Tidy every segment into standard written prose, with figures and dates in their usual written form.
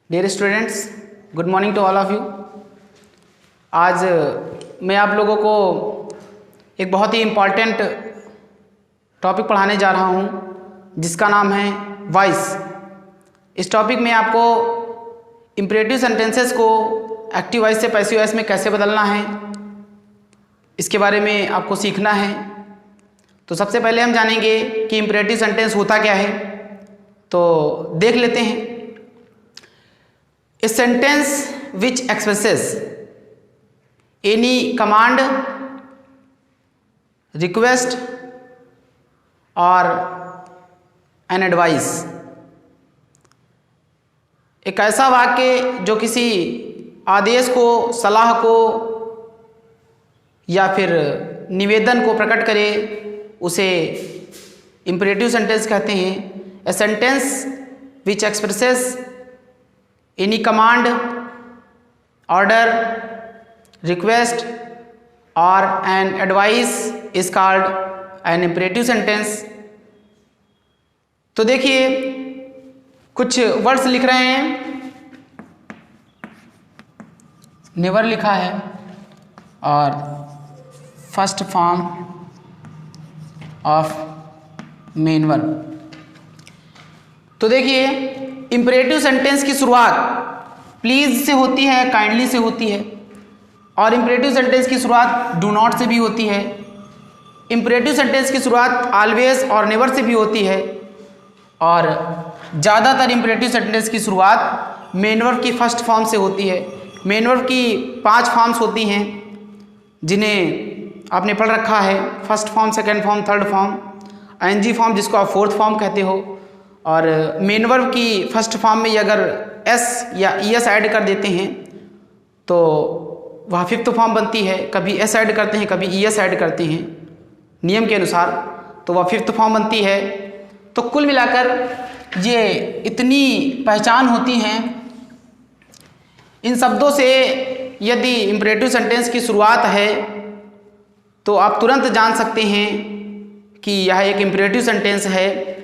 Dear students, good morning to all of you. आज मैं आप लोगों को एक बहुत ही इम्पॉर्टेंट टॉपिक पढ़ाने जा रहा हूँ जिसका नाम है वॉइस। इस टॉपिक में आपको इम्परेटिव सेंटेंसेस को एक्टिव वॉइस से पैसिव वॉइस में कैसे बदलना है, इसके बारे में आपको सीखना है। तो सबसे पहले हम जानेंगे कि इम्परेटिव सेंटेंस होता क्या है, तो देख लेते हैं। A sentence which expresses any command, request or an advice। एक ऐसा वाक्य जो किसी आदेश को, सलाह को या फिर निवेदन को प्रकट करे, उसे इम्परेटिव सेंटेंस कहते हैं। A sentence which expresses any command, order, request or an advice is called an imperative sentence। तो देखिए कुछ वर्ड्स लिख रहे हैं, नेवर लिखा है और first form of main verb. तो देखिए इम्परेटिव सेंटेंस की शुरुआत प्लीज से होती है, काइंडली से होती है, और इम्परेटिव सेंटेंस की शुरुआत डू नॉट से भी होती है। इम्परेटिव सेंटेंस की शुरुआत ऑलवेज और नेवर से भी होती है, और ज़्यादातर इम्परेटिव सेंटेंस की शुरुआत मेन वर्ब की फर्स्ट फॉर्म से होती है। मेन वर्ब की 5 फॉर्म्स होती हैं जिन्हें आपने पढ़ रखा है, first form, second form, third form, ING form जिसको आप फोर्थ फॉर्म कहते हो। और मेन वर्ब की फर्स्ट फॉर्म में अगर एस या ईएस ऐड कर देते हैं तो वह फिफ्थ फॉर्म बनती है। कभी एस ऐड करते हैं, कभी ईएस ऐड करते हैं नियम के अनुसार, तो वह फिफ्थ फॉर्म बनती है। तो कुल मिलाकर ये इतनी पहचान होती हैं इन शब्दों से। यदि इम्परेटिव सेंटेंस की शुरुआत है तो आप तुरंत जान सकते हैं कि यह एक इम्परेटिव सेंटेंस है।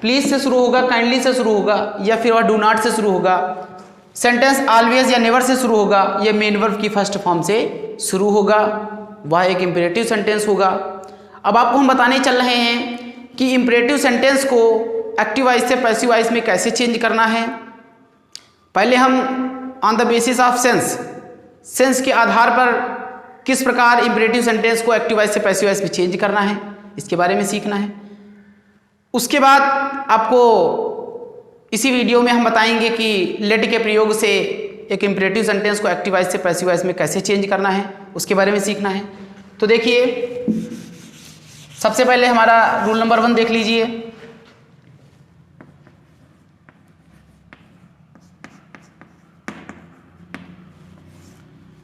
प्लीज से शुरू होगा, काइंडली से शुरू होगा, या फिर वह डू नॉट से शुरू होगा। सेंटेंस ऑलवेज या नेवर से शुरू होगा, यह मेन वर्ब की फर्स्ट फॉर्म से शुरू होगा, वह एक इम्परेटिव सेंटेंस होगा। अब आपको हम बताने चल रहे हैं कि इम्परेटिव सेंटेंस को एक्टिव वॉइस से पैसिव वॉइस में कैसे चेंज करना है। पहले हम on the basis of sense के आधार पर किस प्रकार इम्परेटिव सेंटेंस को एक्टिव वॉइस से पैसिव वॉइस में चेंज करना है, इसके बारे में सीखना है। उसके बाद आपको इसी वीडियो में हम बताएंगे कि लेट के प्रयोग से एक इम्परेटिव सेंटेंस को एक्टिव वॉइस से पैसिव वॉइस में कैसे चेंज करना है, उसके बारे में सीखना है। तो देखिए सबसे पहले हमारा रूल नंबर 1 देख लीजिए।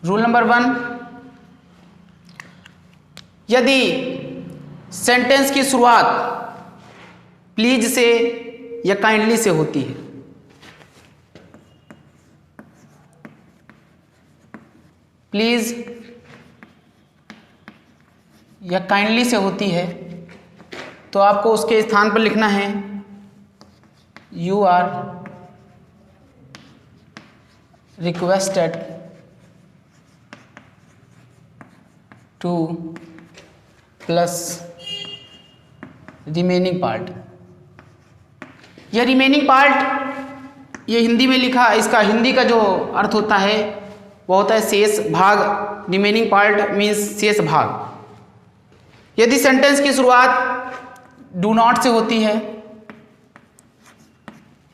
रूल नंबर 1, यदि सेंटेंस की शुरुआत प्लीज से या काइंडली से होती है, प्लीज या काइंडली से होती है, तो आपको उसके स्थान पर लिखना है you are requested to plus remaining part. यह रिमेनिंग पार्ट ये हिंदी में लिखा, इसका हिंदी का जो अर्थ होता है वह होता है शेष भाग। रिमेनिंग पार्ट मीन्स शेष भाग। यदि सेंटेंस की शुरुआत डू नॉट से होती है,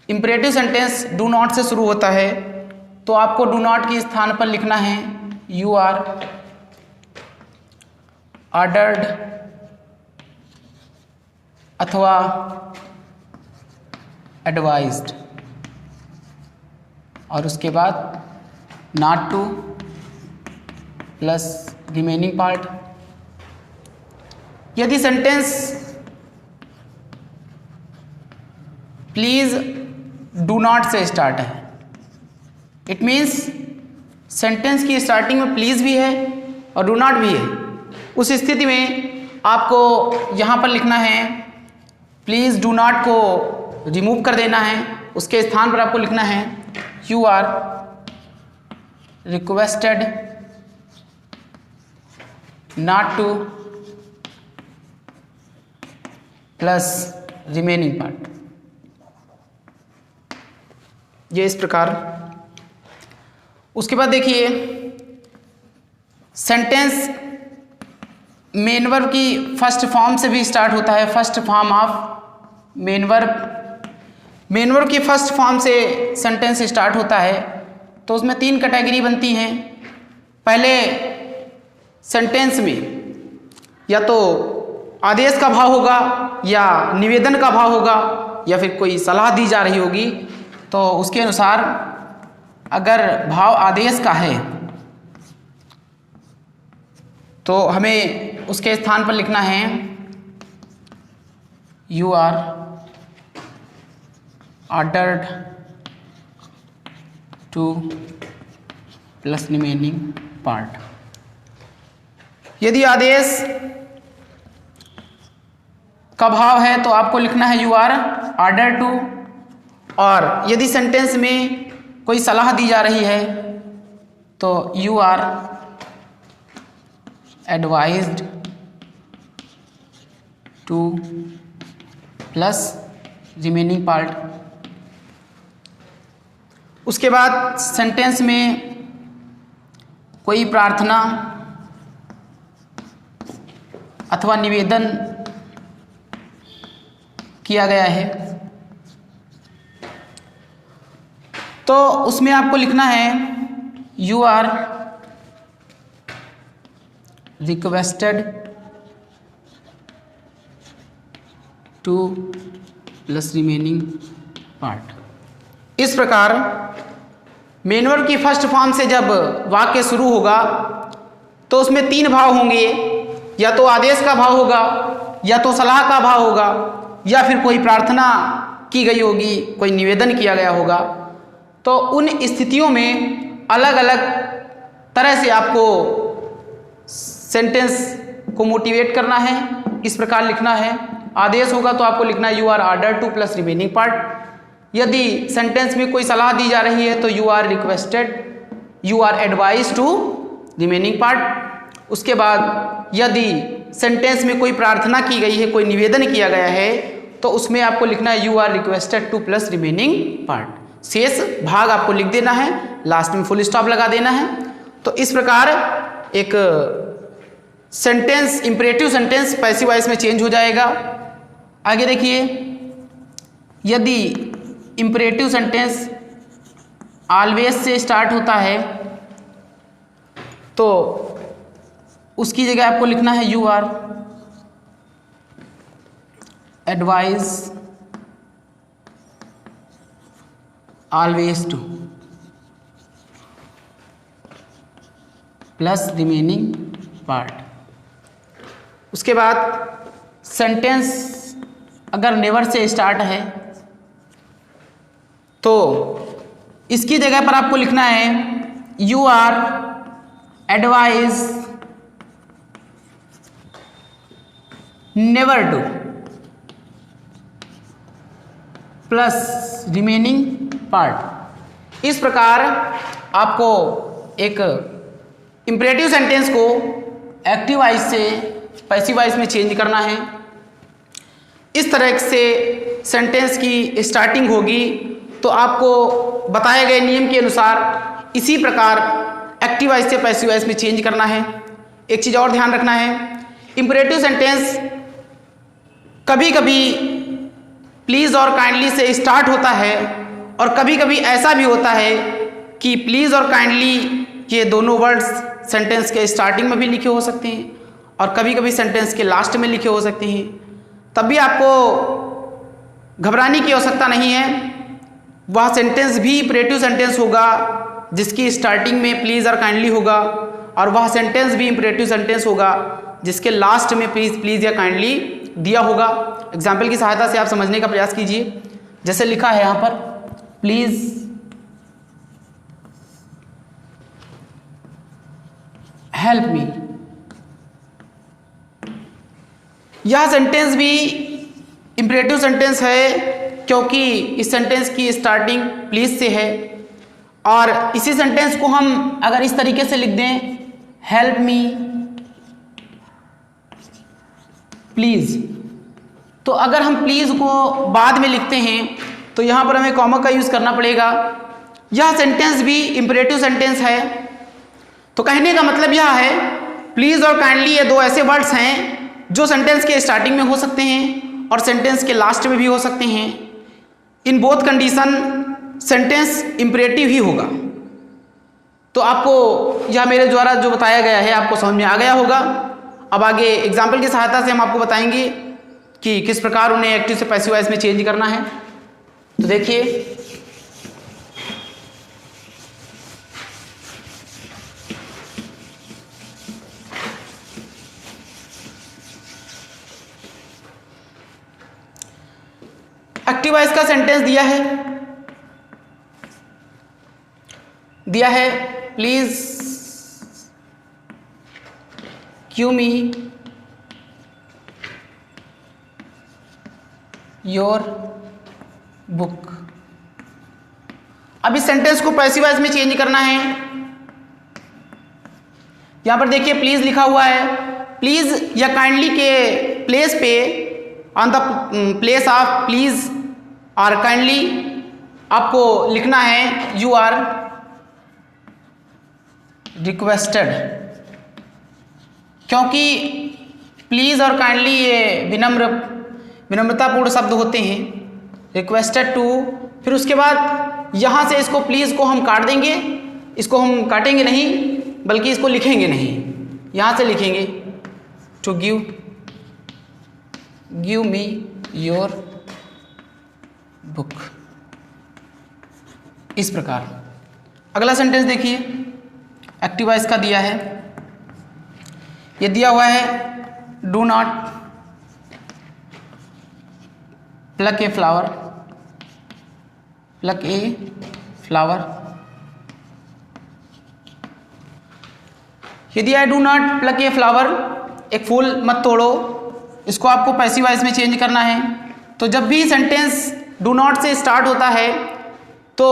इम्परेटिव सेंटेंस डू नॉट से शुरू होता है, तो आपको डू नॉट के स्थान पर लिखना है यू आर ऑर्डर्ड अथवा एडवाइज्ड, और उसके बाद not to plus remaining part. यदि सेंटेंस प्लीज डू नॉट से स्टार्ट है, इट मीन्स सेंटेंस की स्टार्टिंग में प्लीज भी है और डू नॉट भी है, उस स्थिति में आपको यहाँ पर लिखना है प्लीज़ डू नॉट को रिमूव कर देना है, उसके स्थान पर आपको लिखना है you are requested not to plus remaining part. ये इस प्रकार। उसके बाद देखिए सेंटेंस मेन वर्ब की फर्स्ट फॉर्म से भी स्टार्ट होता है। First form of main verb, main verb की फर्स्ट फॉर्म से सेंटेंस स्टार्ट होता है। तो उसमें 3 कैटेगरी बनती हैं। पहले सेंटेंस में या तो आदेश का भाव होगा या निवेदन का भाव होगा या फिर कोई सलाह दी जा रही होगी। तो उसके अनुसार अगर भाव आदेश का है तो हमें उसके स्थान पर लिखना है you are ordered to plus remaining part. यदि आदेश का भाव है तो आपको लिखना है यू आर ऑर्डर टू, और यदि सेंटेंस में कोई सलाह दी जा रही है तो you are advised to plus remaining part. उसके बाद सेंटेंस में कोई प्रार्थना अथवा निवेदन किया गया है तो उसमें आपको लिखना है you are requested to plus remaining part. इस प्रकार मेन वर्ब की फर्स्ट फॉर्म से जब वाक्य शुरू होगा तो उसमें 3 भाव होंगे, या तो आदेश का भाव होगा या तो सलाह का भाव होगा या फिर कोई प्रार्थना की गई होगी, कोई निवेदन किया गया होगा। तो उन स्थितियों में अलग अलग तरह से आपको सेंटेंस को मोटिवेट करना है। इस प्रकार लिखना है। आदेश होगा तो आपको लिखना है you are order to plus remaining part. यदि सेंटेंस में कोई सलाह दी जा रही है तो you are requested, you are advise to remaining part. उसके बाद यदि सेंटेंस में कोई प्रार्थना की गई है, कोई निवेदन किया गया है तो उसमें आपको लिखना है you are requested to plus remaining part. शेष भाग आपको लिख देना है, लास्ट में फुल स्टॉप लगा देना है। तो इस प्रकार एक sentence imperative sentence passive voice में चेंज हो जाएगा। आगे देखिए, यदि इंपरेटिव सेंटेंस ऑलवेज से स्टार्ट होता है तो उसकी जगह आपको लिखना है you are advise always to plus remaining part. उसके बाद सेंटेंस अगर नेवर से स्टार्ट है तो इसकी जगह पर आपको लिखना है you are advise never to plus remaining part. इस प्रकार आपको एक इंपरेटिव सेंटेंस को एक्टिव वॉइस से पैसिव वॉइस में चेंज करना है। इस तरह से सेंटेंस की स्टार्टिंग होगी तो आपको बताए गए नियम के अनुसार इसी प्रकार एक्टिव वॉइस से पैसिव वॉइस में चेंज करना है। एक चीज़ और ध्यान रखना है, इंपरेटिव सेंटेंस कभी कभी प्लीज़ और काइंडली से स्टार्ट होता है और कभी कभी ऐसा भी होता है कि प्लीज़ और काइंडली ये दोनों वर्ड्स सेंटेंस के स्टार्टिंग में भी लिखे हो सकते हैं और कभी कभी सेंटेंस के लास्ट में लिखे हो सकते हैं। तब भी आपको घबराने की आवश्यकता नहीं है। वह सेंटेंस भी इंपरेटिव सेंटेंस होगा जिसकी स्टार्टिंग में प्लीज़ और काइंडली होगा, और वह सेंटेंस भी इंपरेटिव सेंटेंस होगा जिसके लास्ट में प्लीज़ या काइंडली दिया होगा। एग्जाम्पल की सहायता से आप समझने का प्रयास कीजिए। जैसे लिखा है यहाँ पर, प्लीज़ हेल्प मी। यह सेंटेंस भी इंपरेटिव सेंटेंस है क्योंकि इस सेंटेंस की स्टार्टिंग प्लीज से है। और इसी सेंटेंस को हम अगर इस तरीके से लिख दें, हेल्प मी प्लीज, तो अगर हम प्लीज को बाद में लिखते हैं तो यहां पर हमें कॉमा का यूज करना पड़ेगा। यह सेंटेंस भी इंपरेटिव सेंटेंस है। तो कहने का मतलब यह है, प्लीज और काइंडली ये दो ऐसे वर्ड्स हैं जो सेंटेंस के स्टार्टिंग में हो सकते हैं और सेंटेंस के लास्ट में भी हो सकते हैं। In both condition sentence imperative ही होगा। तो आपको यह मेरे द्वारा जो बताया गया है आपको समझ में आ गया होगा। अब आगे एग्जाम्पल की सहायता से हम आपको बताएंगे कि किस प्रकार उन्हें एक्टिव से पैसिव वॉइस में चेंज करना है। तो देखिए, एक्टिव वॉइस का सेंटेंस दिया है please give me your book. अब इस सेंटेंस को पैसिव वॉइस में चेंज करना है। यहां पर देखिए प्लीज लिखा हुआ है। प्लीज या काइंडली के प्लेस पे, on the place of please और काइंडली आपको लिखना है यू आर रिक्वेस्टेड, क्योंकि प्लीज और काइंडली ये विनम्रतापूर्ण शब्द होते हैं। रिक्वेस्टेड टू, फिर उसके बाद यहां से इसको प्लीज को हम काट देंगे। इसको हम काटेंगे नहीं बल्कि इसको लिखेंगे नहीं, यहां से लिखेंगे to give me your book. इस प्रकार अगला सेंटेंस देखिए, एक्टिव वॉइस का दिया है। ये दिया हुआ है do not pluck a flower, pluck a flower. ये दिया है do not pluck a flower, एक फूल मत तोड़ो। इसको आपको पैसिव वॉइस में चेंज करना है। तो जब भी सेंटेंस डू नॉट से स्टार्ट होता है तो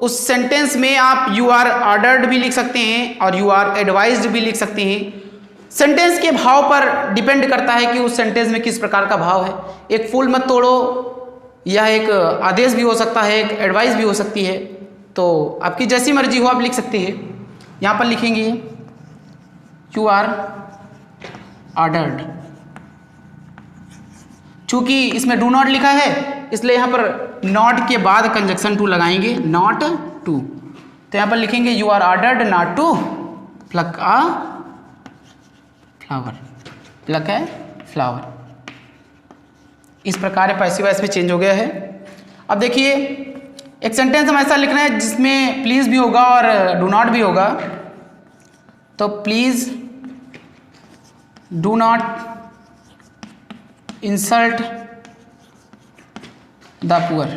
उस सेंटेंस में आप यू आर ऑर्डर्ड भी लिख सकते हैं और यू आर एडवाइज्ड भी लिख सकते हैं। सेंटेंस के भाव पर डिपेंड करता है कि उस सेंटेंस में किस प्रकार का भाव है। एक फूल मत तोड़ो यह एक आदेश भी हो सकता है, एक एडवाइस भी हो सकती है। तो आपकी जैसी मर्जी हो आप लिख सकते हैं। यहाँ पर लिखेंगे यू आर ऑर्डर्ड। चूंकि इसमें डू नॉट लिखा है इसलिए यहाँ पर नॉट के बाद कंजक्शन टू लगाएंगे, नॉट टू। तो यहाँ पर लिखेंगे you are ordered not to pluck a flower, pluck है फ्लावर। इस प्रकार पैसिव वॉइस में चेंज हो गया है। अब देखिए एक सेंटेंस हम ऐसा लिखना है जिसमें प्लीज भी होगा और डू नॉट भी होगा। तो please do not insult the poor,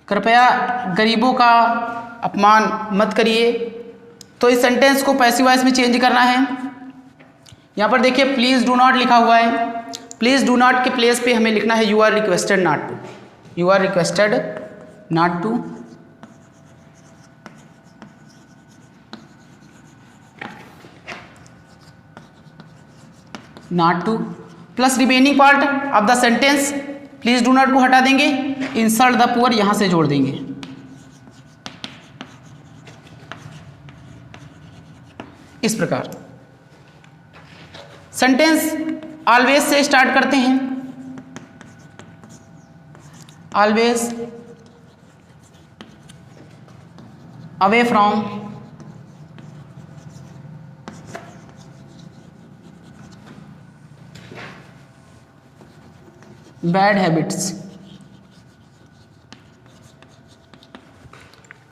कृपया गरीबों का अपमान मत करिए। तो इस सेंटेंस को पैसिव वॉइस में चेंज करना है। यहाँ पर देखिए प्लीज डू नॉट लिखा हुआ है। प्लीज डू नॉट के प्लेस पे हमें लिखना है you are requested not to, you are requested not to. Not to plus remaining part of the sentence, please do not को हटा देंगे, इंसल्ट द पुअर यहां से जोड़ देंगे। इस प्रकार सेंटेंस ऑलवेज से स्टार्ट करते हैं। Always away from, bad habits.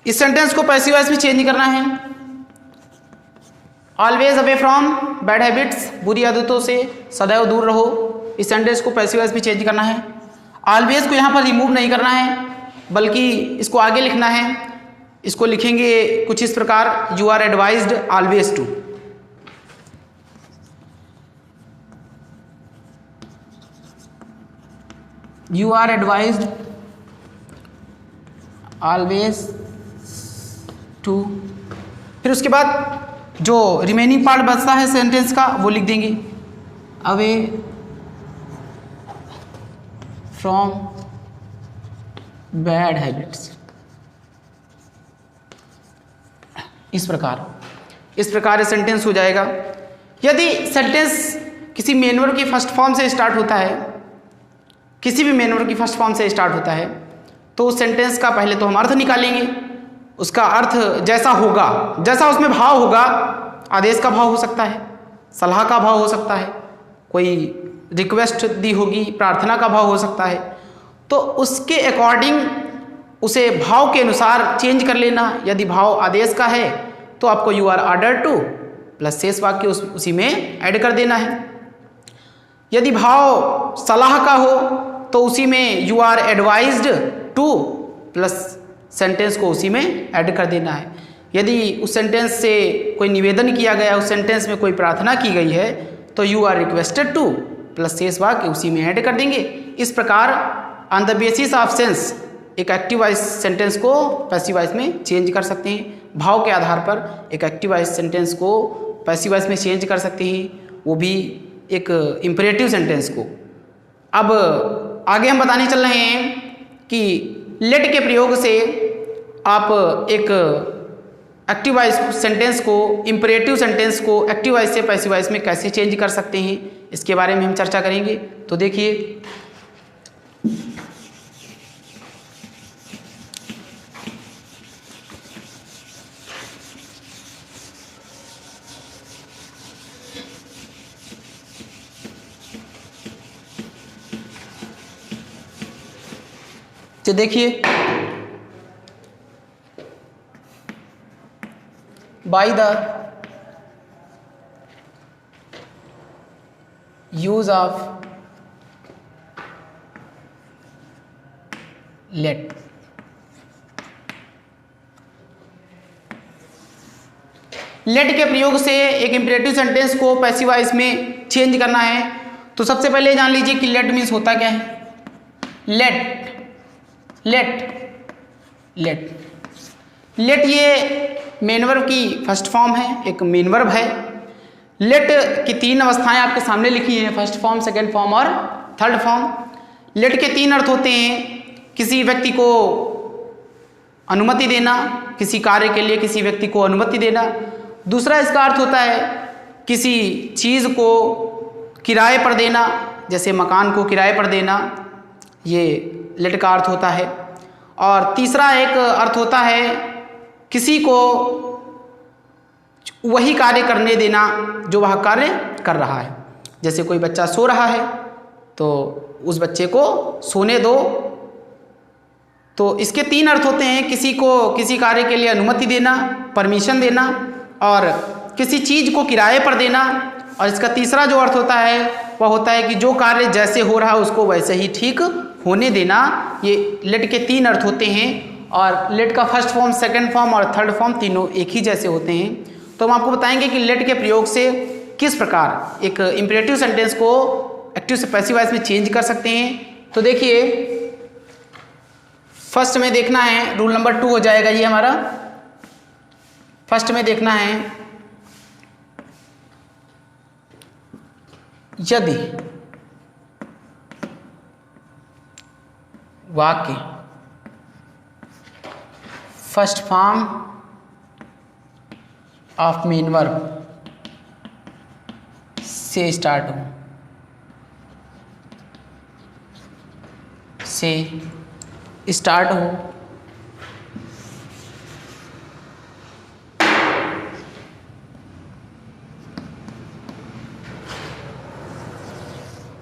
इस सेंटेंस को पैसिव वॉइस में चेंज करना है। Always away from bad habits, बुरी आदतों से सदैव दूर रहो। इस सेंटेंस को पैसिव वॉइस में चेंज करना है। ऑलवेज को यहाँ पर रिमूव नहीं करना है बल्कि इसको आगे लिखना है। इसको लिखेंगे कुछ इस प्रकार, you are advised always to. You are advised always to, फिर उसके बाद जो रिमेनिंग पार्ट बचता है सेंटेंस का वो लिख देंगे, अवे फ्रॉम बैड हैबिट्स। इस प्रकार सेंटेंस हो जाएगा। यदि सेंटेंस किसी मेन वर्ब की फर्स्ट फॉर्म से स्टार्ट होता है, किसी भी मेन वर्ब की फर्स्ट फॉर्म से स्टार्ट होता है, तो उस सेंटेंस का पहले तो हम अर्थ निकालेंगे। उसका अर्थ जैसा होगा, जैसा उसमें भाव होगा, आदेश का भाव हो सकता है, सलाह का भाव हो सकता है, कोई रिक्वेस्ट दी होगी, प्रार्थना का भाव हो सकता है, तो उसके अकॉर्डिंग उसे भाव के अनुसार चेंज कर लेना। यदि भाव आदेश का है तो आपको you are order to plus शेष वाक्य उसी में ऐड कर देना है। यदि भाव सलाह का हो तो उसी में you are advised to plus sentence को उसी में ऐड कर देना है। यदि उस सेंटेंस से कोई निवेदन किया गया, उस सेंटेंस में कोई प्रार्थना की गई है, तो you are requested to plus शेष वाक्य उसी में ऐड कर देंगे। इस प्रकार on the basis of sense एक एक्टिव वॉइस सेंटेंस को पैसिव वॉइस में चेंज कर सकते हैं। भाव के आधार पर एक एक्टिव वॉइस सेंटेंस को पैसिव वॉइस में चेंज कर सकते हैं, वो भी एक इम्परेटिव सेंटेंस को। अब आगे हम बताने चल रहे हैं कि लेट के प्रयोग से आप एक एक्टिव वॉइस सेंटेंस को, इम्परेटिव सेंटेंस को एक्टिव वॉइस से पैसिव वॉइस में कैसे चेंज कर सकते हैं, इसके बारे में हम चर्चा करेंगे। तो देखिए, तो देखिए, by the use of let, let के प्रयोग से एक इंपरेटिव सेंटेंस को पैसिव वॉइस में चेंज करना है। तो सबसे पहले जान लीजिए कि लेट मीन्स होता क्या है। लेट ये मेन वर्ब की फर्स्ट फॉर्म है, एक मेन वर्ब है। लेट की तीन अवस्थाएं आपके सामने लिखी हैं, फर्स्ट फॉर्म, सेकेंड फॉर्म और थर्ड फॉर्म। लेट के तीन अर्थ होते हैं। किसी व्यक्ति को अनुमति देना, किसी कार्य के लिए किसी व्यक्ति को अनुमति देना। दूसरा इसका अर्थ होता है किसी चीज़ को किराए पर देना, जैसे मकान को किराए पर देना, ये लेट का अर्थ होता है। और तीसरा एक अर्थ होता है किसी को वही कार्य करने देना जो वह कार्य कर रहा है। जैसे कोई बच्चा सो रहा है तो उस बच्चे को सोने दो। तो इसके तीन अर्थ होते हैं, किसी को किसी कार्य के लिए अनुमति देना, परमिशन देना, और किसी चीज़ को किराए पर देना। और इसका तीसरा जो अर्थ होता है वह होता है कि जो कार्य जैसे हो रहा है उसको वैसे ही ठीक होने देना। ये लेट के तीन अर्थ होते हैं। और लेट का फर्स्ट फॉर्म, सेकंड फॉर्म और थर्ड फॉर्म तीनों एक ही जैसे होते हैं। तो हम आपको बताएंगे कि लेट के प्रयोग से किस प्रकार एक इंपरेटिव सेंटेंस को एक्टिव से पैसिव वॉइस में चेंज कर सकते हैं। तो देखिए, फर्स्ट में देखना है, रूल नंबर 2 हो जाएगा ये हमारा। फर्स्ट में देखना है, यदि वाक्य first form of main verb से स्टार्ट हो,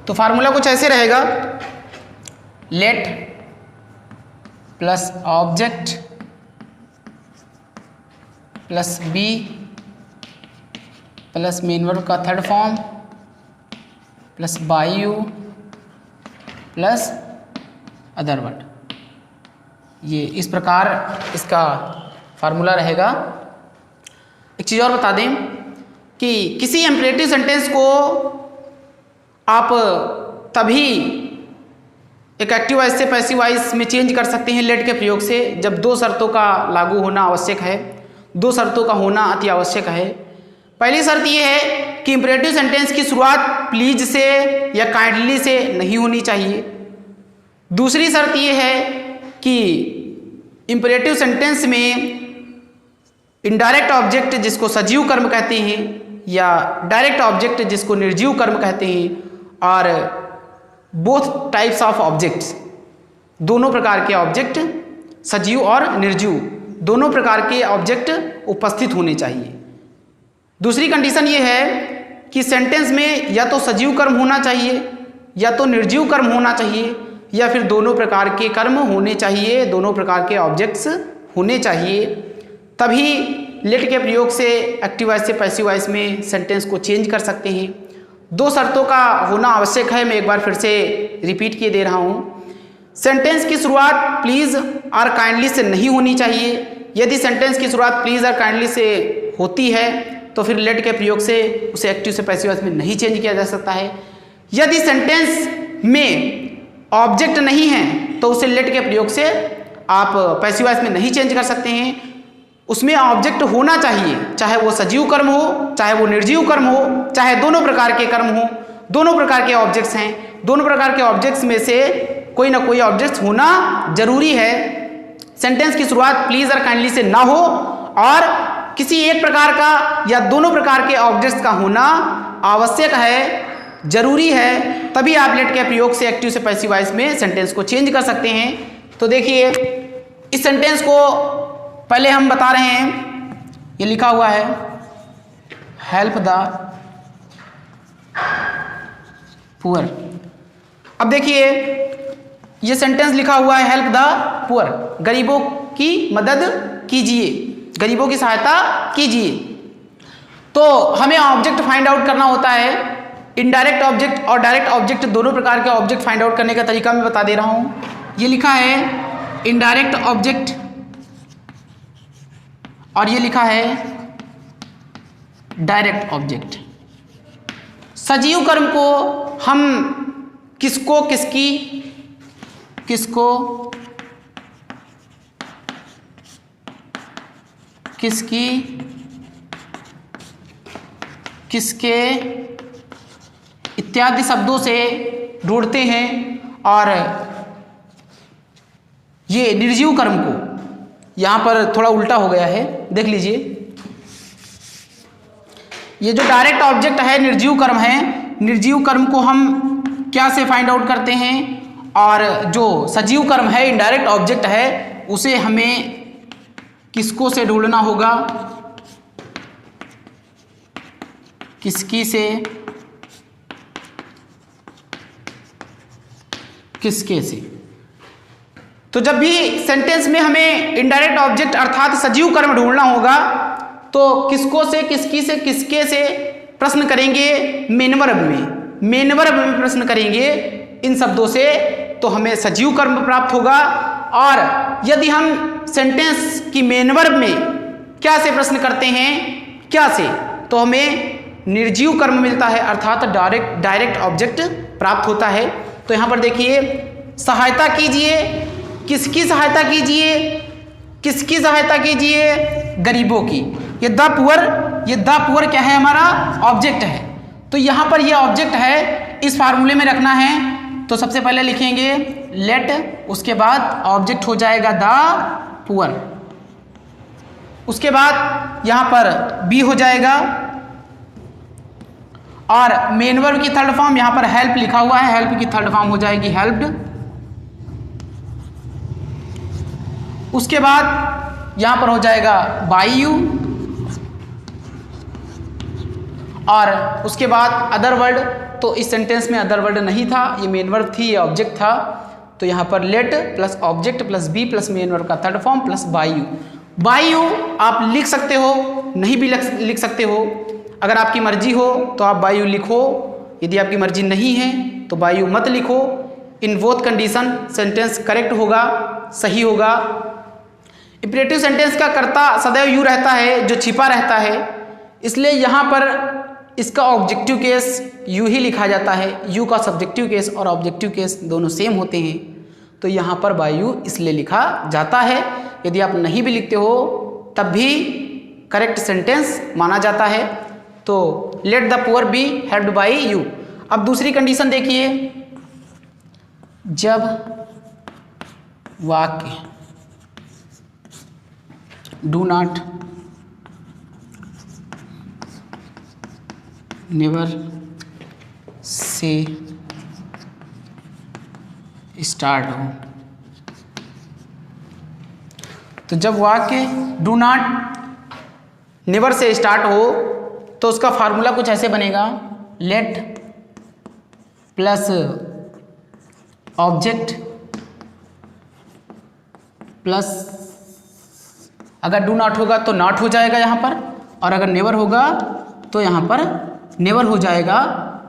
तो फार्मूला कुछ ऐसे रहेगा, let plus object plus be plus main verb का third form plus by you plus other word. ये इस प्रकार इसका फार्मूला रहेगा। एक चीज़ और बता दें कि किसी इंपरेटिव सेंटेंस को आप तभी एक एक्टिव वॉइस से पैसिव वॉइस में चेंज कर सकते हैं लेट के प्रयोग से, जब दो शर्तों का लागू होना आवश्यक है। दो शर्तों का होना अति आवश्यक है। पहली शर्त ये है कि इंपरेटिव सेंटेंस की शुरुआत प्लीज से या काइंडली से नहीं होनी चाहिए। दूसरी शर्त ये है कि इंपरेटिव सेंटेंस में इनडायरेक्ट ऑब्जेक्ट जिसको सजीव कर्म कहते हैं या डायरेक्ट ऑब्जेक्ट जिसको निर्जीव कर्म कहते हैं, और बोथ टाइप्स ऑफ ऑब्जेक्ट्स, दोनों प्रकार के ऑब्जेक्ट, सजीव और निर्जीव दोनों प्रकार के ऑब्जेक्ट उपस्थित होने चाहिए। दूसरी कंडीशन ये है कि सेंटेंस में या तो सजीव कर्म होना चाहिए या तो निर्जीव कर्म होना चाहिए या फिर दोनों प्रकार के कर्म होने चाहिए, दोनों प्रकार के ऑब्जेक्ट्स होने चाहिए। तभी लेट के प्रयोग से एक्टिव वॉइस से पैसिव वॉइस में सेंटेंस को चेंज कर सकते हैं। दो शर्तों का होना आवश्यक है। मैं एक बार फिर से रिपीट किए दे रहा हूँ। सेंटेंस की शुरुआत प्लीज़ और काइंडली से नहीं होनी चाहिए। यदि सेंटेंस की शुरुआत प्लीज़ और काइंडली से होती है तो फिर लेट के प्रयोग से उसे एक्टिव से पैसिव वॉइस में नहीं चेंज किया जा सकता है। यदि सेंटेंस में ऑब्जेक्ट नहीं है तो उसे लेट के प्रयोग से आप पैसिव वॉइस में नहीं चेंज कर सकते हैं। उसमें ऑब्जेक्ट होना चाहिए, चाहे वो सजीव कर्म हो, चाहे वो निर्जीव कर्म हो, चाहे दोनों प्रकार के कर्म हो। दोनों प्रकार के ऑब्जेक्ट्स हैं, दोनों प्रकार के ऑब्जेक्ट्स में से कोई ना कोई ऑब्जेक्ट होना जरूरी है। सेंटेंस की शुरुआत प्लीज और काइंडली से ना हो और किसी एक प्रकार का या दोनों प्रकार के ऑब्जेक्ट्स का होना आवश्यक है, जरूरी है। तभी आप लेट के प्रयोग से एक्टिव से पैसिव वॉइस में सेंटेंस को चेंज कर सकते हैं। तो देखिए, इस सेंटेंस को पहले हम बता रहे हैं, ये लिखा हुआ है हेल्प द पुअर। अब देखिए, ये सेंटेंस लिखा हुआ है हेल्प द पुअर, गरीबों की मदद कीजिए, गरीबों की सहायता कीजिए। तो हमें ऑब्जेक्ट फाइंड आउट करना होता है। इनडायरेक्ट ऑब्जेक्ट और डायरेक्ट ऑब्जेक्ट दोनों प्रकार के ऑब्जेक्ट फाइंड आउट करने का तरीका मैं बता दे रहा हूं। ये लिखा है इनडायरेक्ट ऑब्जेक्ट और ये लिखा है डायरेक्ट ऑब्जेक्ट। सजीव कर्म को हम किसको किसकी किसको किसकी किसके इत्यादि शब्दों से ढूंढते हैं और ये निर्जीव कर्म को, यहां पर थोड़ा उल्टा हो गया है, देख लीजिए। ये जो डायरेक्ट ऑब्जेक्ट है निर्जीव कर्म है, निर्जीव कर्म को हम क्या से फाइंड आउट करते हैं, और जो सजीव कर्म है इनडायरेक्ट ऑब्जेक्ट है उसे हमें किसको से ढूंढना होगा, किसकी से किसके से। तो जब भी सेंटेंस में हमें इनडायरेक्ट ऑब्जेक्ट अर्थात सजीव कर्म ढूंढना होगा तो किसको से किसकी से किसके से प्रश्न करेंगे, मेन वर्ब में, मेन वर्ब में प्रश्न करेंगे इन शब्दों से, तो हमें सजीव कर्म प्राप्त होगा। और यदि हम सेंटेंस की मेन वर्ब में क्या से प्रश्न करते हैं, क्या से, तो हमें निर्जीव कर्म मिलता है अर्थात डायरेक्ट ऑब्जेक्ट प्राप्त होता है। तो यहाँ पर देखिए, सहायता कीजिए, किसकी सहायता कीजिए, किसकी सहायता कीजिए, गरीबों की। ये द पुअर क्या है, हमारा ऑब्जेक्ट है। तो यहाँ पर ये ऑब्जेक्ट है, इस फार्मूले में रखना है। तो सबसे पहले लिखेंगे लेट, उसके बाद ऑब्जेक्ट हो जाएगा द पुअर, उसके बाद यहाँ पर बी हो जाएगा और मेन वर्ब की थर्ड फॉर्म यहाँ पर हेल्प लिखा हुआ है, हेल्प की थर्ड फॉर्म हो जाएगी हेल्प्ड। उसके बाद यहाँ पर हो जाएगा बाय यू और उसके बाद अदर वर्ड। तो इस सेंटेंस में अदर वर्ड नहीं था, ये मेन वर्ब थी, ये ऑब्जेक्ट था। तो यहाँ पर let plus object plus be plus main verb का third form plus by you. By you आप लिख सकते हो, नहीं भी लिख सकते हो। अगर आपकी मर्जी हो तो आप बाय यू लिखो, यदि आपकी मर्जी नहीं है तो बाय यू मत लिखो। इन बोथ कंडीशन सेंटेंस करेक्ट होगा, सही होगा। इंपरेटिव सेंटेंस का कर्ता सदैव यू रहता है, जो छिपा रहता है, इसलिए यहाँ पर इसका ऑब्जेक्टिव केस यू ही लिखा जाता है। यू का सब्जेक्टिव केस और ऑब्जेक्टिव केस दोनों सेम होते हैं, तो यहाँ पर बाय यू इसलिए लिखा जाता है। यदि आप नहीं भी लिखते हो तब भी करेक्ट सेंटेंस माना जाता है। तो let the poor be helped bye you. अब दूसरी कंडीशन देखिए, जब वाक्य do not, never say start हो, तो जब वाक्य do not never say start हो तो उसका फार्मूला कुछ ऐसे बनेगा, लेट प्लस ऑब्जेक्ट प्लस, अगर डू नॉट होगा तो नॉट हो जाएगा यहाँ पर, और अगर नेवर होगा तो यहाँ पर नेवर हो जाएगा।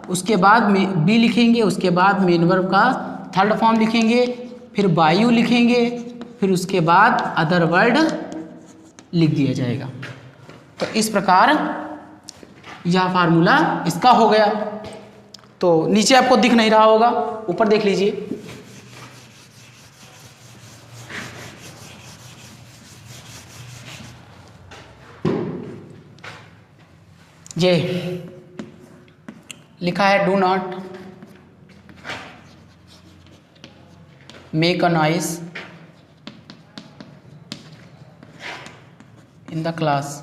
उसके बाद में बी लिखेंगे, उसके बाद मेन वर्ब का थर्ड फॉर्म लिखेंगे, फिर बाय यू लिखेंगे, फिर उसके बाद अदर वर्ड लिख दिया जाएगा। तो इस प्रकार यह फार्मूला इसका हो गया। तो नीचे आपको दिख नहीं रहा होगा, ऊपर देख लीजिए। ये लिखा है do not make a noise in the class.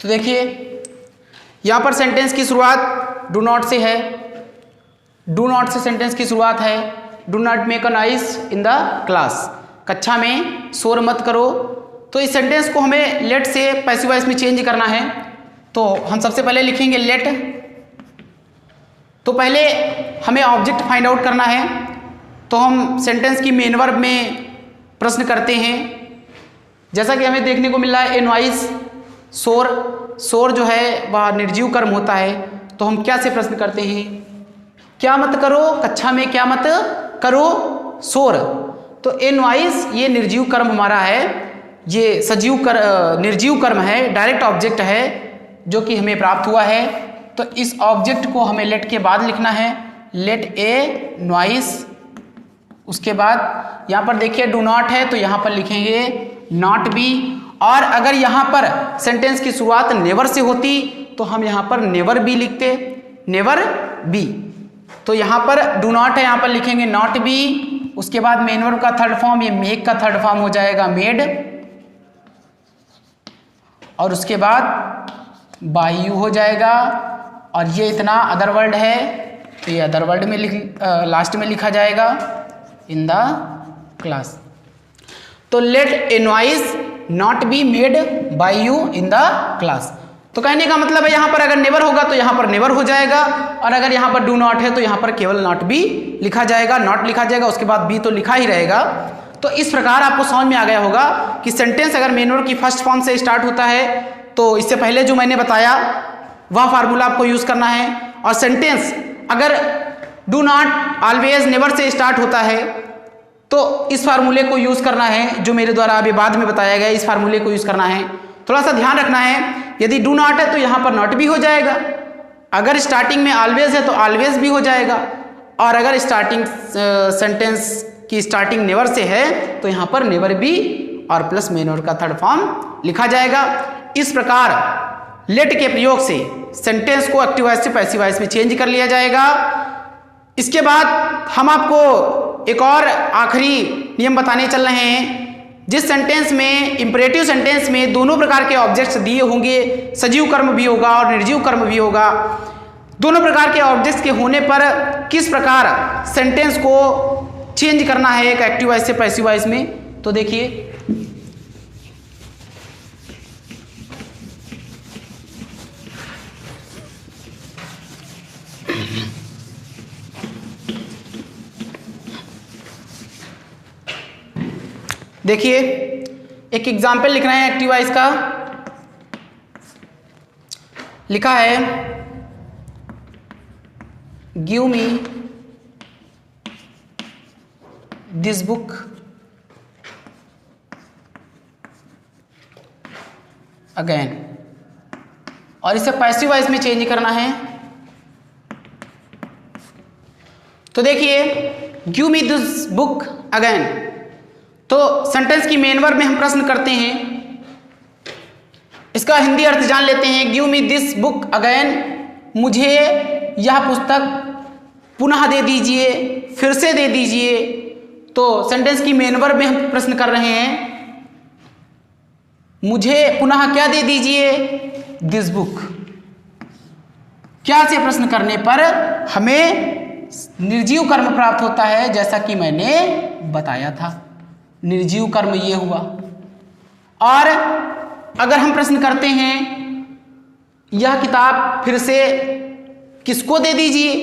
तो देखिए यहां पर सेंटेंस की शुरुआत डू नॉट से है, डू नॉट से सेंटेंस की शुरुआत है, do not make a noise in the class, कक्षा में शोर मत करो। तो इस सेंटेंस को हमें लेट से पैसिव वॉइस में चेंज करना है। तो हम सबसे पहले लिखेंगे लेट। तो पहले हमें ऑब्जेक्ट फाइंड आउट करना है। तो हम सेंटेंस की मेन वर्ब में प्रश्न करते हैं, जैसा कि हमें देखने को मिल रहा है ए नॉइस, शोर। शोर जो है वह निर्जीव कर्म होता है। तो हम क्या से प्रश्न करते हैं, क्या मत करो, कक्षा में क्या मत करो शोर। तो ए नॉइस ये निर्जीव कर्म हमारा है, ये निर्जीव कर्म है, डायरेक्ट ऑब्जेक्ट है जो कि हमें प्राप्त हुआ है। तो इस ऑब्जेक्ट को हमें लेट के बाद लिखना है, लेट ए नॉइस। उसके बाद यहाँ पर देखिए डू नॉट है तो यहाँ पर लिखेंगे नॉट बी। और अगर यहाँ पर सेंटेंस की शुरुआत नेवर से होती तो हम यहाँ पर नेवर बी लिखते, नेवर बी। तो यहाँ पर डू नॉट है, यहाँ पर लिखेंगे नॉट बी। उसके बाद मेन वर्ब का थर्ड फॉर्म, ये मेक का थर्ड फॉर्म हो जाएगा मेड, और उसके बाद बाय यू हो जाएगा। और ये इतना अदर वर्ड है तो ये अदर वर्ड में लास्ट में लिखा जाएगा इन द क्लास। तो let a noise not be made by you in the class. तो कहने का मतलब है यहाँ पर अगर नेवर होगा तो यहाँ पर नेवर हो जाएगा, और अगर यहाँ पर डू नॉट है तो यहाँ पर केवल नॉट बी लिखा जाएगा, नॉट लिखा जाएगा, उसके बाद बी तो लिखा ही रहेगा। तो इस प्रकार आपको समझ में आ गया होगा कि सेंटेंस अगर मेन वर्ब की फर्स्ट फॉर्म से स्टार्ट होता है तो इससे पहले जो मैंने बताया वह फार्मूला आपको यूज करना है। और सेंटेंस अगर do not always never say start होता है तो इस फार्मूले को यूज करना है, जो मेरे द्वारा अभी बाद में बताया गया, इस फार्मूले को यूज करना है। थोड़ा सा ध्यान रखना है, यदि डू नॉट है तो यहाँ पर नॉट भी हो जाएगा, अगर स्टार्टिंग में ऑलवेज है तो ऑलवेज भी हो जाएगा, और अगर स्टार्टिंग सेंटेंस की स्टार्टिंग नेवर से है तो यहाँ पर नेवर बी और प्लस मेन वर्ब का थर्ड फॉर्म लिखा जाएगा। इस प्रकार लेट के प्रयोग से सेंटेंस को एक्टिव वॉइस से पैसिव वॉइस में चेंज कर लिया जाएगा। इसके बाद हम आपको एक और आखिरी नियम बताने चल रहे हैं। जिस सेंटेंस में इंपरेटिव सेंटेंस में दोनों प्रकार के ऑब्जेक्ट्स दिए होंगे, सजीव कर्म भी होगा और निर्जीव कर्म भी होगा, दोनों प्रकार के ऑब्जेक्ट्स के होने पर किस प्रकार सेंटेंस को चेंज करना है एक एक्टिव वॉइस से पैसिव वॉइस में। तो देखिए देखिए एक एग्जाम्पल लिख रहे हैं एक्टिव वॉइस का। लिखा है give me this book again, और इसे पैसिव वॉइस में चेंज करना है। तो देखिए give me this book again, तो तो सेंटेंस की मेन वर्ब में हम प्रश्न करते हैं, इसका हिंदी अर्थ जान लेते हैं। Give me this book again, मुझे यह पुस्तक पुनः दे दीजिए, फिर से दे दीजिए। तो सेंटेंस की मेन वर्ब में हम प्रश्न कर रहे हैं, मुझे पुनः क्या दे दीजिए, दिस बुक। क्या से प्रश्न करने पर हमें निर्जीव कर्म प्राप्त होता है, जैसा कि मैंने बताया था। निर्जीव कर्म ये हुआ। और अगर हम प्रश्न करते हैं यह किताब फिर से किसको दे दीजिए,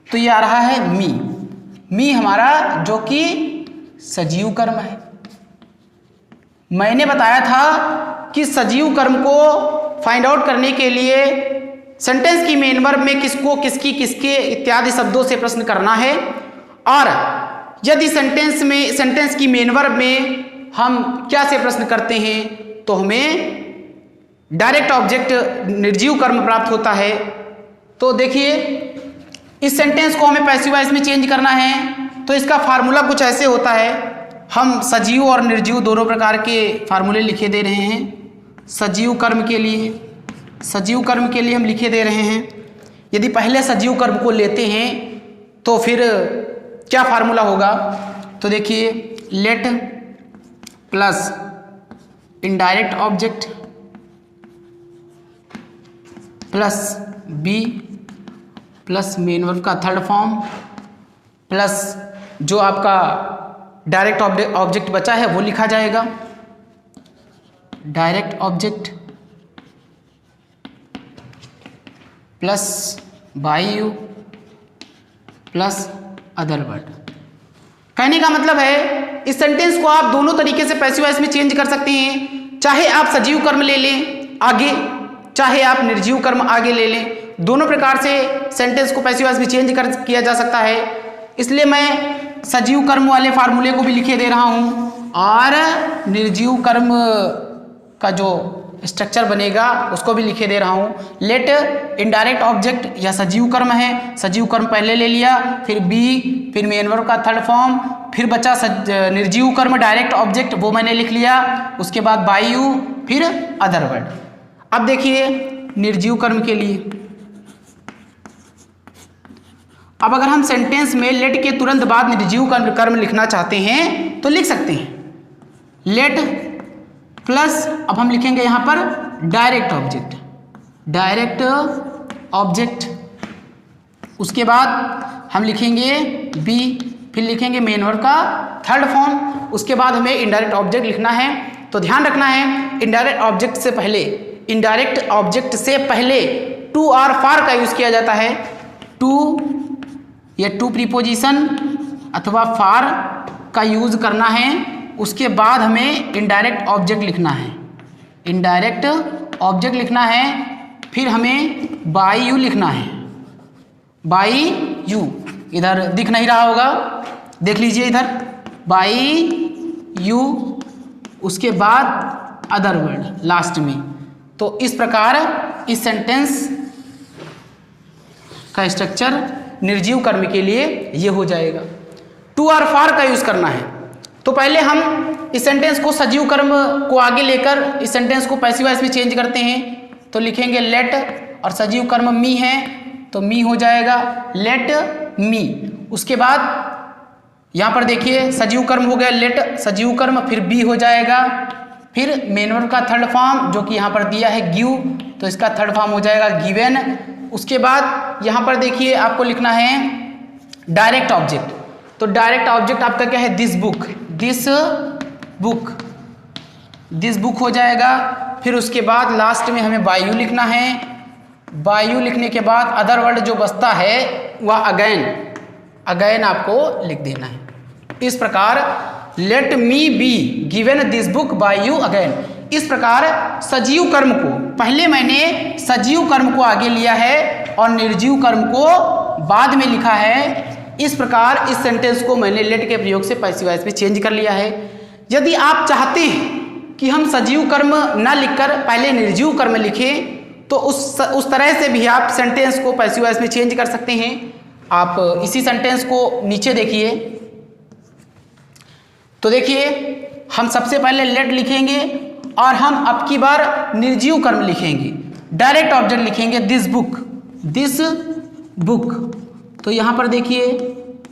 तो यह आ रहा है मी। मी हमारा जो कि सजीव कर्म है। मैंने बताया था कि सजीव कर्म को फाइंड आउट करने के लिए सेंटेंस की मेन वर्ब में किसको, किसकी, किसके इत्यादि शब्दों से प्रश्न करना है। और यदि सेंटेंस की मेन वर्ब में हम क्या से प्रश्न करते हैं, तो हमें डायरेक्ट ऑब्जेक्ट निर्जीव कर्म प्राप्त होता है। तो देखिए, इस सेंटेंस को हमें पैसिव वॉइस में चेंज करना है, तो इसका फार्मूला कुछ ऐसे होता है। हम सजीव और निर्जीव दोनों प्रकार के फार्मूले लिखे दे रहे हैं। सजीव कर्म के लिए हम लिखे दे रहे हैं। यदि पहले सजीव कर्म को लेते हैं तो फिर क्या फार्मूला होगा, तो देखिए, let plus indirect object plus be plus main verb का थर्ड फॉर्म प्लस जो आपका डायरेक्ट ऑब्जेक्ट बचा है वो लिखा जाएगा। Direct object plus by you plus other word. कहने का मतलब है, इस सेंटेंस को आप दोनों तरीके से पैसिव वॉइस में चेंज कर सकते हैं। चाहे आप सजीव कर्म ले लें आगे, चाहे आप निर्जीव कर्म आगे ले लें। दोनों प्रकार से सेंटेंस को पैसिव वॉइस में चेंज किया जा सकता है। इसलिए मैं सजीव कर्म वाले फार्मूले को भी लिखे दे रहा हूँ और निर्जीव कर्म का जो स्ट्रक्चर बनेगा उसको भी लिखे दे रहा हूँ। लेट इनडायरेक्ट ऑब्जेक्ट या सजीव कर्म है, सजीव कर्म पहले ले लिया, फिर बी, फिर मेन वर्ब का थर्ड फॉर्म, फिर बचा निर्जीव कर्म डायरेक्ट ऑब्जेक्ट, वो मैंने लिख लिया। उसके बाद बाई यू, फिर अदर वर्ड। अब देखिए निर्जीव कर्म के लिए, अब अगर हम सेंटेंस में लेट के तुरंत बाद निर्जीव कर्म लिखना चाहते हैं तो लिख सकते हैं। लेट प्लस, अब हम लिखेंगे यहां पर डायरेक्ट ऑब्जेक्ट, उसके बाद हम लिखेंगे बी, फिर लिखेंगे मेन वर्ब का थर्ड फॉर्म, उसके बाद हमें इनडायरेक्ट ऑब्जेक्ट लिखना है। तो ध्यान रखना है, इनडायरेक्ट ऑब्जेक्ट से पहले टू और फार का यूज किया जाता है। टू या टू प्रीपोजिशन अथवा फार का यूज करना है। उसके बाद हमें इनडायरेक्ट ऑब्जेक्ट लिखना है, फिर हमें बाई यू लिखना है। बाई यू इधर दिख नहीं रहा होगा, देख लीजिए इधर, बाई यू, उसके बाद अदर वर्ड लास्ट में। तो इस प्रकार इस सेंटेंस का स्ट्रक्चर निर्जीव कर्म के लिए ये हो जाएगा। टू और फार का यूज करना है, तो पहले हम इस सेंटेंस को सजीव कर्म को आगे लेकर इस सेंटेंस को पैसिव वॉइस में चेंज करते हैं। तो लिखेंगे लेट और सजीव कर्म मी है, तो मी हो जाएगा लेट मी। उसके बाद यहाँ पर देखिए सजीव कर्म हो गया लेट सजीव कर्म, फिर बी हो जाएगा, फिर मेन वर्ब का थर्ड फॉर्म जो कि यहाँ पर दिया है गिव, तो इसका थर्ड फॉर्म हो जाएगा गिवन। उसके बाद यहाँ पर देखिए आपको लिखना है डायरेक्ट ऑब्जेक्ट, तो डायरेक्ट ऑब्जेक्ट आपका क्या है, दिस बुक हो जाएगा। फिर उसके बाद लास्ट में हमें बाई यू लिखना है। बाई यू लिखने के बाद अदर वर्ड जो बचता है वह अगेन आपको लिख देना है। इस प्रकार let me be given this book by you again. इस प्रकार सजीव कर्म को पहले मैंने सजीव कर्म को आगे लिया है और निर्जीव कर्म को बाद में लिखा है। इस प्रकार इस सेंटेंस को मैंने लेट के प्रयोग से पैसिव वॉइस में चेंज कर लिया है। यदि आप चाहते हैं कि हम सजीव कर्म न लिखकर पहले निर्जीव कर्म लिखें तो उस तरह से भी आप सेंटेंस को पैसिव वॉइस में चेंज कर सकते हैं। आप इसी सेंटेंस को नीचे देखिए, तो देखिए हम सबसे पहले लेट लिखेंगे और हम अब की बार निर्जीव कर्म लिखेंगे, डायरेक्ट ऑब्जेक्ट लिखेंगे दिस बुक। तो यहाँ पर देखिए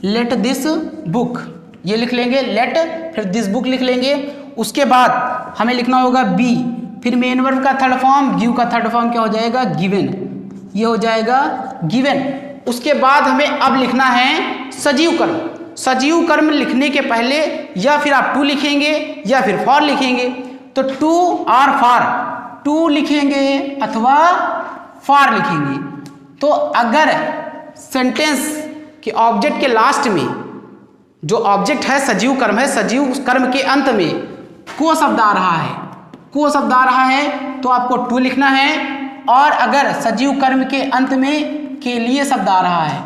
लेट दिस बुक ये लिख लेंगे लेट, फिर दिस बुक लिख लेंगे। उसके बाद हमें लिखना होगा बी, फिर मेन वर्ब का थर्ड फॉर्म, गिव का थर्ड फॉर्म क्या हो जाएगा, गिवन, ये हो जाएगा गिवन। उसके बाद हमें अब लिखना है सजीव कर्म। सजीव कर्म लिखने के पहले या फिर आप टू लिखेंगे या फिर फॉर लिखेंगे। तो टू और फॉर, टू लिखेंगे अथवा फॉर लिखेंगे। तो अगर सेंटेंस के ऑब्जेक्ट के लास्ट में जो ऑब्जेक्ट है सजीव कर्म है, सजीव कर्म के अंत में को शब्द आ रहा है, को शब्द आ रहा है तो आपको टू लिखना है। और अगर सजीव कर्म के अंत में के लिए शब्द आ रहा है,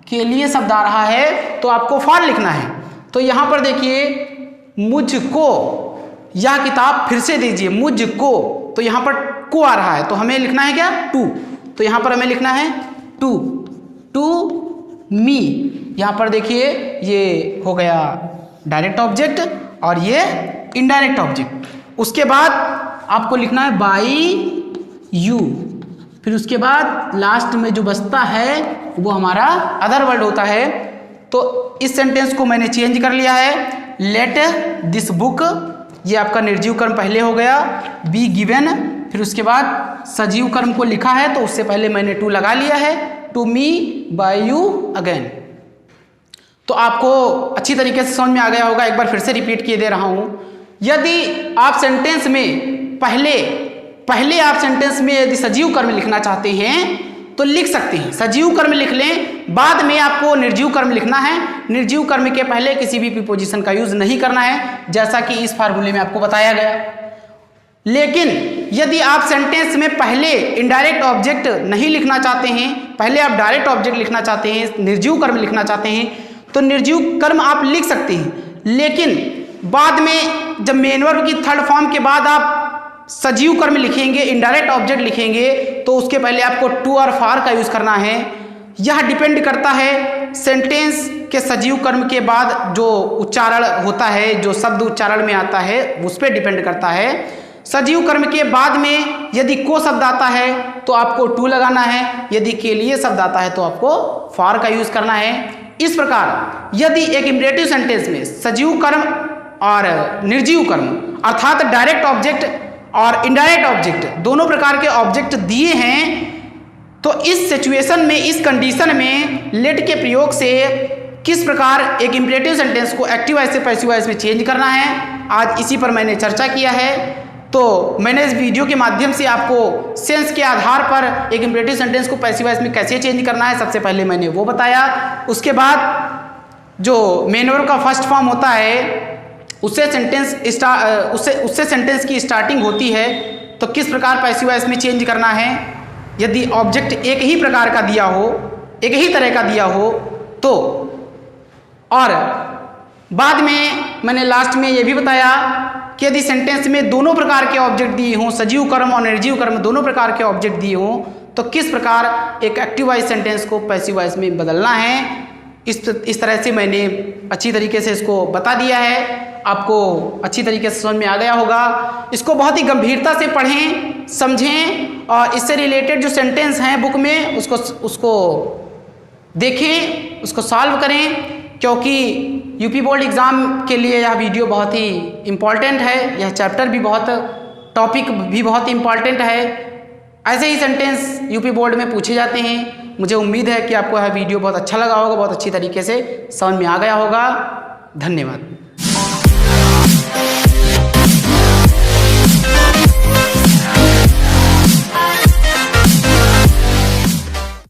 के लिए शब्द आ रहा है तो आपको फॉर लिखना है। तो यहाँ पर देखिए मुझको, यह किताब फिर से दीजिए, मुझको, तो यहाँ पर को आ रहा है तो हमें लिखना है क्या, टू। तो यहाँ पर हमें लिखना है टू, टू मी। यहाँ पर देखिए ये हो गया डायरेक्ट ऑब्जेक्ट और ये इनडायरेक्ट ऑब्जेक्ट। उसके बाद आपको लिखना है बाई यू, फिर उसके बाद लास्ट में जो बचता है वो हमारा अदर वर्ड होता है। तो इस सेंटेंस को मैंने चेंज कर लिया है, लेट दिस बुक, ये आपका निर्जीव कर्म पहले हो गया, बी गिवन, फिर उसके बाद सजीव कर्म को लिखा है तो उससे पहले मैंने टू लगा लिया है, to me by you again. तो आपको अच्छी तरीके से समझ में आ गया होगा, एक बार फिर से रिपीट किए दे रहा हूं। यदि आप सेंटेंस में पहले आप सेंटेंस में यदि सजीव कर्म लिखना चाहते हैं तो लिख सकते हैं, सजीव कर्म लिख लें। बाद में आपको निर्जीव कर्म लिखना है। निर्जीव कर्म के पहले किसी भी प्रीपोजिशन का यूज नहीं करना है, जैसा कि इस फार्मूले में आपको बताया गया। लेकिन यदि आप सेंटेंस में पहले इनडायरेक्ट ऑब्जेक्ट नहीं लिखना चाहते हैं, पहले आप डायरेक्ट ऑब्जेक्ट लिखना चाहते हैं, निर्जीव कर्म लिखना चाहते हैं, तो निर्जीव कर्म आप लिख सकते हैं। लेकिन बाद में जब मेन वर्ब की थर्ड फॉर्म के बाद आप सजीव कर्म लिखेंगे, इनडायरेक्ट ऑब्जेक्ट लिखेंगे, तो उसके पहले आपको टू और फॉर का यूज करना है। यह डिपेंड करता है सेंटेंस के सजीव कर्म के बाद जो उच्चारण होता है, जो शब्द उच्चारण में आता है, उस पर डिपेंड करता है। सजीव कर्म के बाद में यदि को शब्द आता है तो आपको टू लगाना है, यदि के लिए शब्द आता है तो आपको फॉर का यूज करना है। इस प्रकार यदि एक इम्परेटिव सेंटेंस में सजीव कर्म और निर्जीव कर्म अर्थात डायरेक्ट ऑब्जेक्ट और इनडायरेक्ट ऑब्जेक्ट दोनों प्रकार के ऑब्जेक्ट दिए हैं, तो इस सिचुएशन में, इस कंडीशन में लेट के प्रयोग से किस प्रकार एक इम्परेटिव सेंटेंस को एक्टिव वॉइस से पैसिव वॉइस में चेंज करना है, आज इसी पर मैंने चर्चा किया है। तो मैंने इस वीडियो के माध्यम से आपको सेंस के आधार पर एक इम्परेटिव सेंटेंस को पैसिव वॉइस में कैसे चेंज करना है सबसे पहले मैंने वो बताया। उसके बाद जो मेन वर्ब का फर्स्ट फॉर्म होता है उससे सेंटेंस की स्टार्टिंग होती है, तो किस प्रकार पैसिव वॉइस में चेंज करना है यदि ऑब्जेक्ट एक ही प्रकार का दिया हो, एक ही तरह का दिया हो तो। और बाद में मैंने लास्ट में ये भी बताया कि यदि सेंटेंस में दोनों प्रकार के ऑब्जेक्ट दिए हों, सजीव कर्म और निर्जीव कर्म दोनों प्रकार के ऑब्जेक्ट दिए हों, तो किस प्रकार एक एक्टिव वॉइस सेंटेंस को पैसिव वॉइस में बदलना है। इस तरह से मैंने अच्छी तरीके से इसको बता दिया है, आपको अच्छी तरीके से समझ में आ गया होगा। इसको बहुत ही गंभीरता से पढ़ें, समझें और इससे रिलेटेड जो सेंटेंस हैं बुक में उसको देखें, उसको सॉल्व करें, क्योंकि यूपी बोर्ड एग्ज़ाम के लिए यह वीडियो बहुत ही इम्पॉर्टेंट है। यह चैप्टर भी टॉपिक भी बहुत इम्पॉर्टेंट है। ऐसे ही सेंटेंस यूपी बोर्ड में पूछे जाते हैं। मुझे उम्मीद है कि आपको यह वीडियो बहुत अच्छा लगा होगा, बहुत अच्छी तरीके से समझ में आ गया होगा। धन्यवाद।